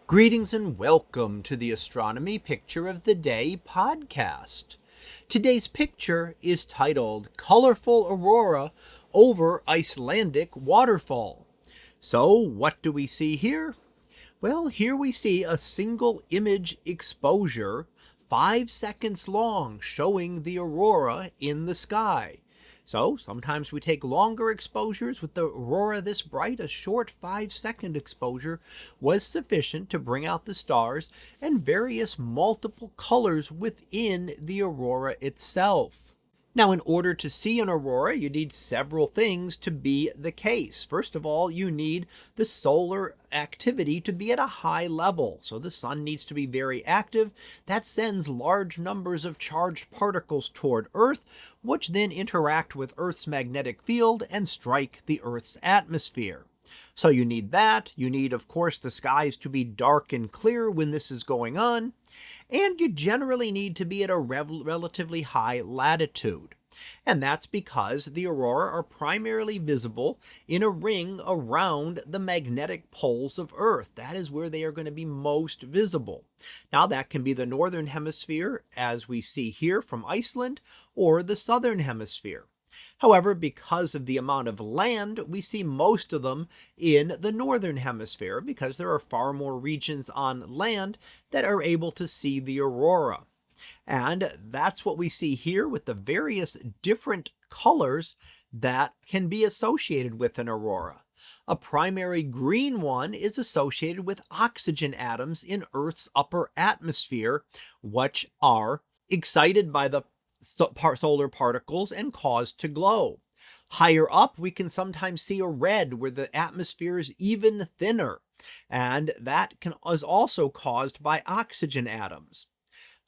Greetings and welcome to the Astronomy Picture of the Day podcast. Today's picture is titled Colorful Aurora over Icelandic Waterfall. So what do we see here? Well, here we see a single image exposure 5 seconds long showing the aurora in the sky. So sometimes we take longer exposures. With the aurora this bright, a short 5-second exposure was sufficient to bring out the stars and various multiple colors within the aurora itself. Now, in order to see an aurora, you need several things to be the case. First of all, you need the solar activity to be at a high level. So the sun needs to be very active. That sends large numbers of charged particles toward Earth, which then interact with Earth's magnetic field and strike the Earth's atmosphere. So you need that. You need, of course, the skies to be dark and clear when this is going on. And you generally need to be at a relatively high latitude. And that's because the aurora are primarily visible in a ring around the magnetic poles of Earth. That is where they are going to be most visible. Now, that can be the northern hemisphere, as we see here from Iceland, or the southern hemisphere. However, because of the amount of land, we see most of them in the northern hemisphere because there are far more regions on land that are able to see the aurora. And that's what we see here with the various different colors that can be associated with an aurora. A primary green one is associated with oxygen atoms in Earth's upper atmosphere, which are excited by the solar particles and caused to glow. Higher up, we can sometimes see a red where the atmosphere is even thinner, and that is also caused by oxygen atoms.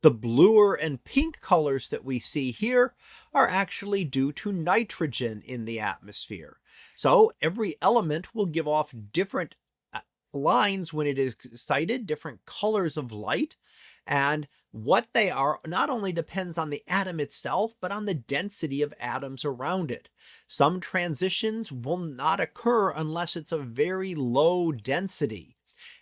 The bluer and pink colors that we see here are actually due to nitrogen in the atmosphere. So every element will give off different lines when it is excited, different colors of light, and what they are not only depends on the atom itself, but on the density of atoms around it. Some transitions will not occur unless it's a very low density,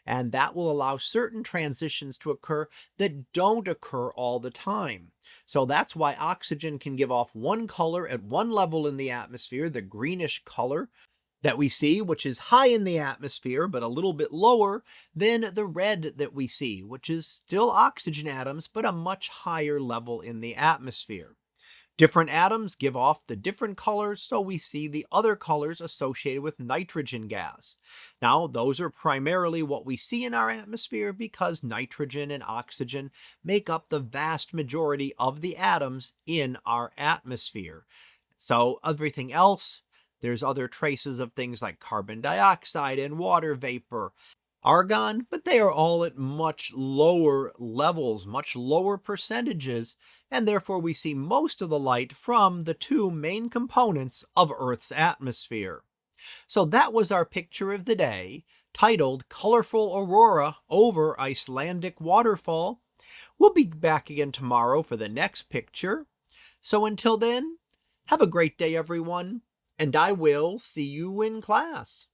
and that will allow certain transitions to occur that don't occur all the time. So that's why oxygen can give off one color at one level in the atmosphere, the greenish color that we see, which is high in the atmosphere, but a little bit lower than the red that we see, which is still oxygen atoms, but a much higher level in the atmosphere. Different atoms give off the different colors, so we see the other colors associated with nitrogen gas. Now, those are primarily what we see in our atmosphere because nitrogen and oxygen make up the vast majority of the atoms in our atmosphere. So everything else, there's other traces of things like carbon dioxide and water vapor, argon, but they are all at much lower levels, much lower percentages, and therefore we see most of the light from the two main components of Earth's atmosphere. So that was our picture of the day, titled Colorful Aurora over Icelandic Waterfall. We'll be back again tomorrow for the next picture. So until then, have a great day, everyone. And I will see you in class.